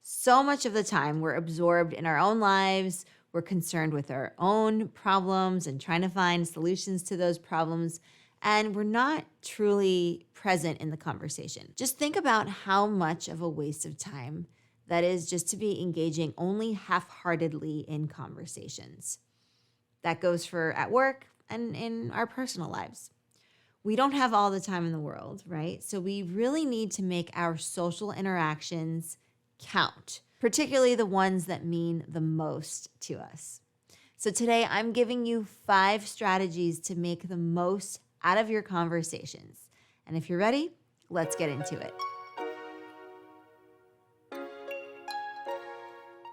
So much of the time, we're absorbed in our own lives. We're concerned with our own problems and trying to find solutions to those problems. And we're not truly present in the conversation. Just think about how much of a waste of time that is just to be engaging only half-heartedly in conversations. That goes for at work and in our personal lives. We don't have all the time in the world, right? So we really need to make our social interactions count, particularly the ones that mean the most to us. So today I'm giving you 5 strategies to make the most out of your conversations. And if you're ready, let's get into it.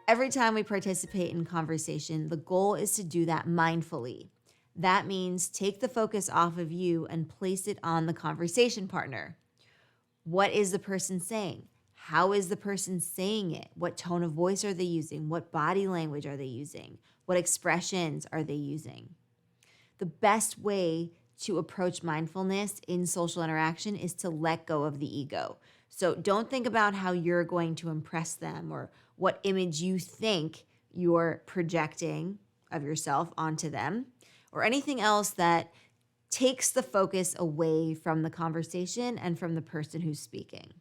Every time we participate in conversation, the goal is to do that mindfully. That means take the focus off of you and place it on the conversation partner. What is the person saying? How is the person saying it? What tone of voice are they using? What body language are they using? What expressions are they using? The best way to approach mindfulness in social interaction is to let go of the ego. So don't think about how you're going to impress them or what image you think you're projecting of yourself onto them or anything else that takes the focus away from the conversation and from the person who's speaking.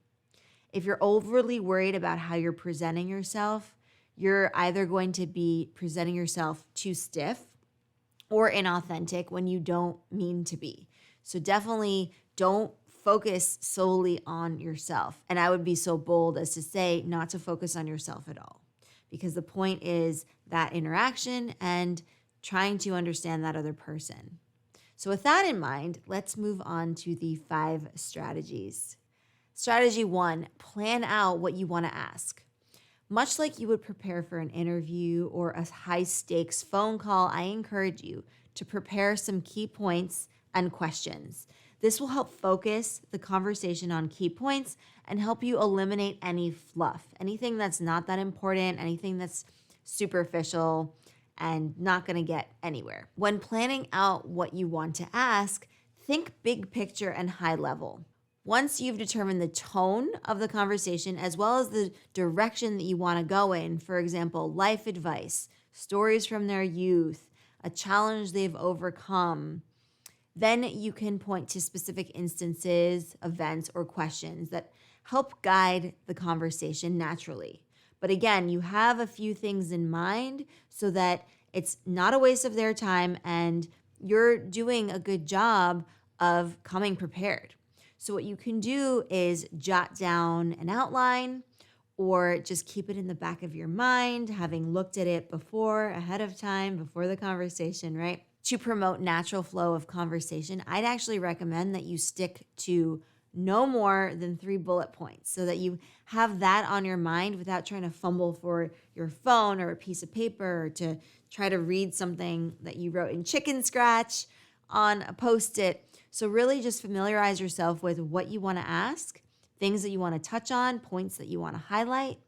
If you're overly worried about how you're presenting yourself, you're either going to be presenting yourself too stiff or inauthentic when you don't mean to be. So definitely don't focus solely on yourself. And I would be so bold as to say not to focus on yourself at all, because the point is that interaction and trying to understand that other person. So with that in mind, let's move on to the 5 strategies. Strategy 1, plan out what you want to ask. Much like you would prepare for an interview or a high-stakes phone call, I encourage you to prepare some key points and questions. This will help focus the conversation on key points and help you eliminate any fluff, anything that's not that important, anything that's superficial and not going to get anywhere. When planning out what you want to ask, think big picture and high level. Once you've determined the tone of the conversation as well as the direction that you want to go in, for example, life advice, stories from their youth, a challenge they've overcome, then you can point to specific instances, events, or questions that help guide the conversation naturally. But again, you have a few things in mind so that it's not a waste of their time and you're doing a good job of coming prepared. So what you can do is jot down an outline or just keep it in the back of your mind, having looked at it before, ahead of time, before the conversation, right? To promote natural flow of conversation, I'd actually recommend that you stick to no more than 3 bullet points so that you have that on your mind without trying to fumble for your phone or a piece of paper or to try to read something that you wrote in chicken scratch on a Post-it. So really just familiarize yourself with what you want to ask, things that you want to touch on, points that you want to highlight,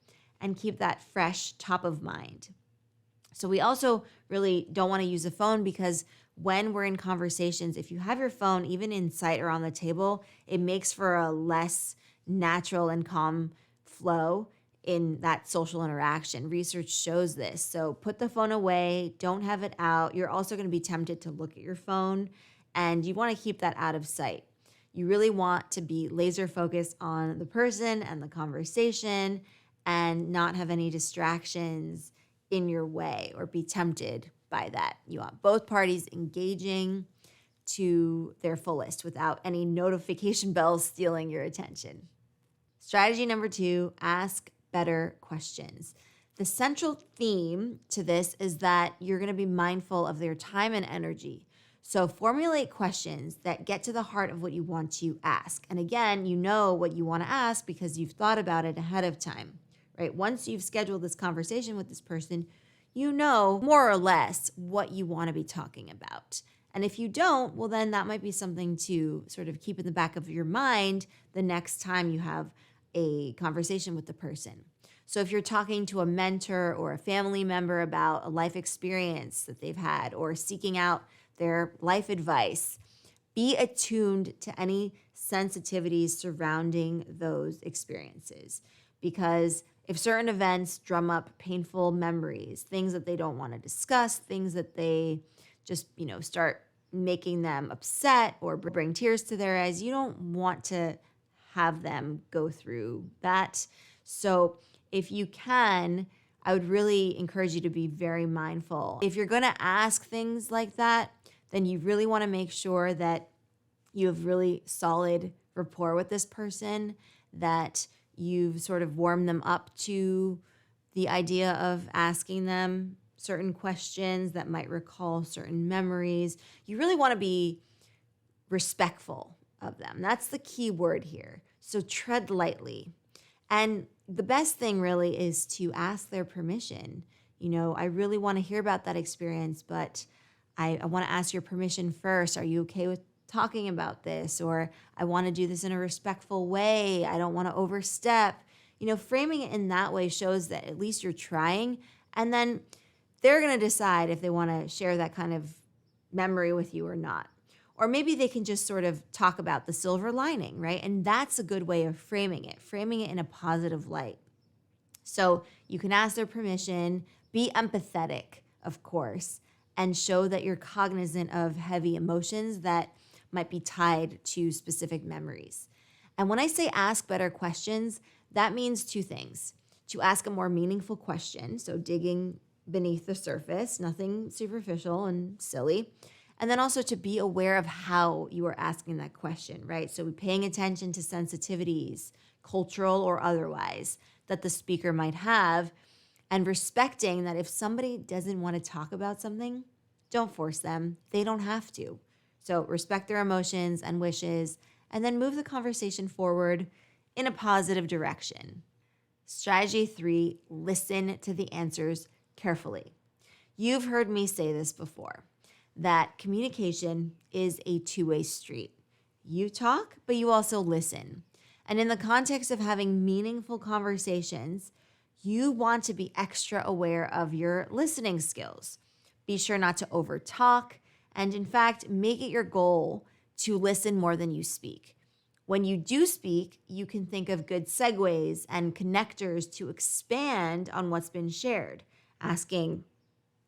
and keep that fresh top of mind. So we also really don't want to use a phone because when we're in conversations, if you have your phone even in sight or on the table, it makes for a less natural and calm flow in that social interaction. Research shows this. So put the phone away, don't have it out. You're also going to be tempted to look at your phone and you want to keep that out of sight. You really want to be laser focused on the person and the conversation and not have any distractions in your way or be tempted by that. You want both parties engaging to their fullest without any notification bells stealing your attention. Strategy number 2, ask better questions. The central theme to this is that you're going to be mindful of their time and energy. So formulate questions that get to the heart of what you want to ask. And again, you know what you want to ask because you've thought about it ahead of time, right? Once you've scheduled this conversation with this person, you know more or less what you want to be talking about. And if you don't, well, then that might be something to sort of keep in the back of your mind the next time you have a conversation with the person. So if you're talking to a mentor or a family member about a life experience that they've had or seeking out their life advice, be attuned to any sensitivities surrounding those experiences because If certain events drum up painful memories, things that they don't want to discuss, things that they just, start making them upset or bring tears to their eyes, you don't want to have them go through that. So if you can, I would really encourage you to be very mindful. If you're going to ask things like that, then you really want to make sure that you have really solid rapport with this person, that you've sort of warmed them up to the idea of asking them certain questions that might recall certain memories. You really want to be respectful of them. That's the key word here. So tread lightly. And the best thing really is to ask their permission. I really want to hear about that experience, but I want to ask your permission first. Are you okay with talking about this? Or I want to do this in a respectful way. I don't want to overstep. Framing it in that way shows that at least you're trying. And then they're going to decide if they want to share that kind of memory with you or not. Or maybe they can just sort of talk about the silver lining, right? And that's a good way of framing it in a positive light. So you can ask their permission, be empathetic, of course, and show that you're cognizant of heavy emotions that might be tied to specific memories. And when I say ask better questions, that means two things. To ask a more meaningful question, so digging beneath the surface, nothing superficial and silly. And then also to be aware of how you are asking that question, right? So paying attention to sensitivities, cultural or otherwise, that the speaker might have, and respecting that if somebody doesn't want to talk about something, don't force them. They don't have to. So respect their emotions and wishes, and then move the conversation forward in a positive direction. Strategy 3, listen to the answers carefully. You've heard me say this before, that communication is a two-way street. You talk, but you also listen. And in the context of having meaningful conversations, you want to be extra aware of your listening skills. Be sure not to overtalk, and in fact, make it your goal to listen more than you speak. When you do speak, you can think of good segues and connectors to expand on what's been shared, asking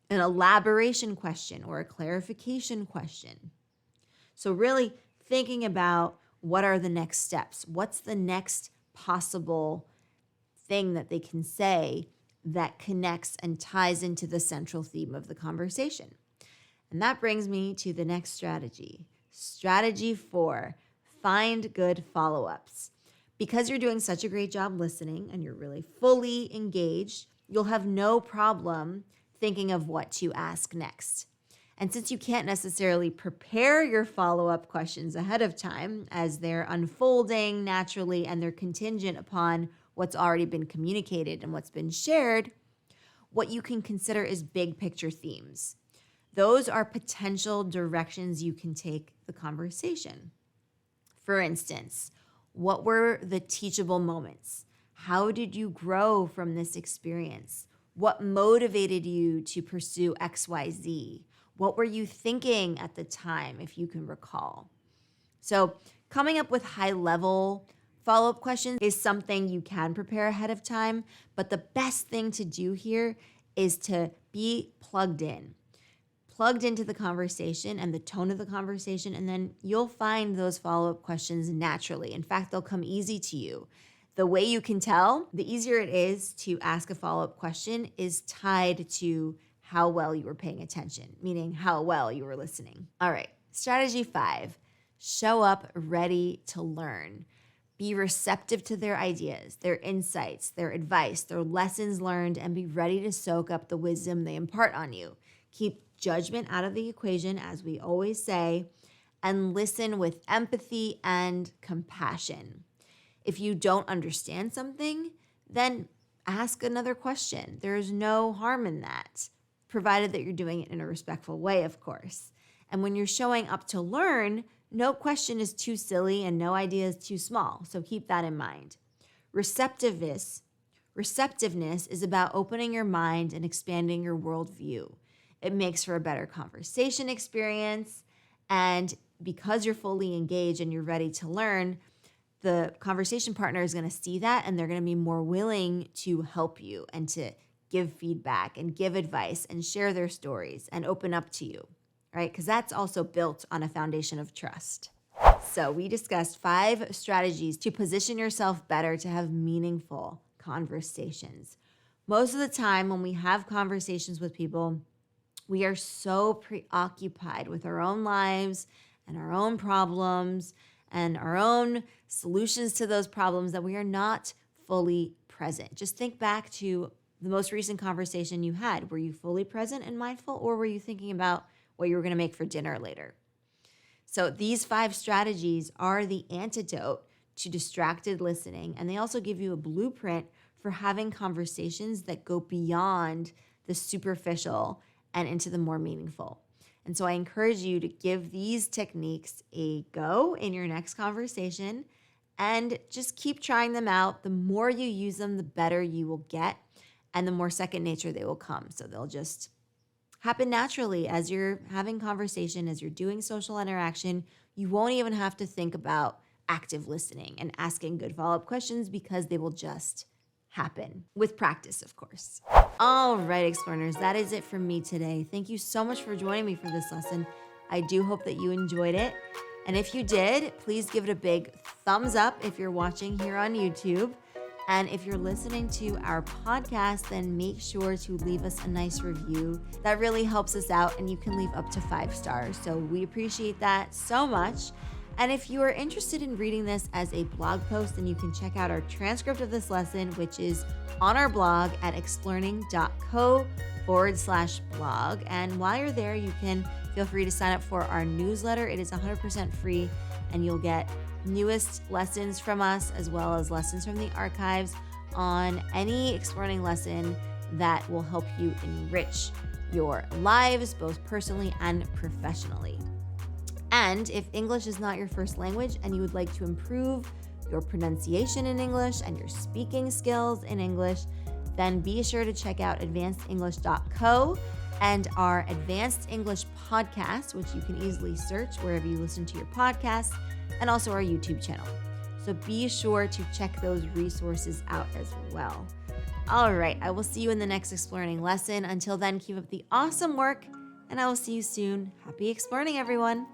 an elaboration question or a clarification question. So really thinking about what are the next steps? What's the next possible thing that they can say that connects and ties into the central theme of the conversation? And that brings me to the next strategy. Strategy 4, find good follow-ups. Because you're doing such a great job listening and you're really fully engaged, you'll have no problem thinking of what to ask next. And since you can't necessarily prepare your follow-up questions ahead of time, as they're unfolding naturally and they're contingent upon what's already been communicated and what's been shared, what you can consider is big picture themes. Those are potential directions you can take the conversation. For instance, what were the teachable moments? How did you grow from this experience? What motivated you to pursue XYZ? What were you thinking at the time, if you can recall? So coming up with high-level follow-up questions is something you can prepare ahead of time, but the best thing to do here is to be plugged into the conversation and the tone of the conversation, and then you'll find those follow-up questions naturally. In fact, they'll come easy to you. The way you can tell, the easier it is to ask a follow-up question is tied to how well you were paying attention, meaning how well you were listening. All right, strategy 5, show up ready to learn. Be receptive to their ideas, their insights, their advice, their lessons learned, and be ready to soak up the wisdom they impart on you. Keep judgment out of the equation, as we always say, and listen with empathy and compassion. If you don't understand something, then ask another question. There's no harm in that, provided that you're doing it in a respectful way, of course. And when you're showing up to learn, no question is too silly and no idea is too small. So keep that in mind. Receptiveness is about opening your mind and expanding your worldview. It makes for a better conversation experience. And because you're fully engaged and you're ready to learn, the conversation partner is going to see that, and they're going to be more willing to help you and to give feedback and give advice and share their stories and open up to you, right? Because that's also built on a foundation of trust. So we discussed 5 strategies to position yourself better to have meaningful conversations. Most of the time when we have conversations with people, we are so preoccupied with our own lives and our own problems and our own solutions to those problems that we are not fully present. Just think back to the most recent conversation you had. Were you fully present and mindful, or were you thinking about what you were going to make for dinner later? So these 5 strategies are the antidote to distracted listening, and they also give you a blueprint for having conversations that go beyond the superficial and into the more meaningful. And so I encourage you to give these techniques a go in your next conversation and just keep trying them out. The more you use them, the better you will get, and the more second nature they will come. So they'll just happen naturally as you're having conversation, as you're doing social interaction. You won't even have to think about active listening and asking good follow-up questions, because they will just happen with practice, of course. All right, Explearners, that is it from me today. Thank you so much for joining me for this lesson. I do hope that you enjoyed it. And if you did, please give it a big thumbs up if you're watching here on YouTube. And if you're listening to our podcast, then make sure to leave us a nice review. That really helps us out, and you can leave up to 5 stars. So we appreciate that so much. And if you are interested in reading this as a blog post, then you can check out our transcript of this lesson, which is on our blog at explearning.co/blog. And while you're there, you can feel free to sign up for our newsletter. It is 100% free, and you'll get newest lessons from us, as well as lessons from the archives on any Explearning lesson that will help you enrich your lives, both personally and professionally. And if English is not your first language and you would like to improve your pronunciation in English and your speaking skills in English, then be sure to check out advancedenglish.co and our Advanced English podcast, which you can easily search wherever you listen to your podcasts, and also our YouTube channel. So be sure to check those resources out as well. All right, I will see you in the next Explearning lesson. Until then, keep up the awesome work, and I will see you soon. Happy Explearning, everyone.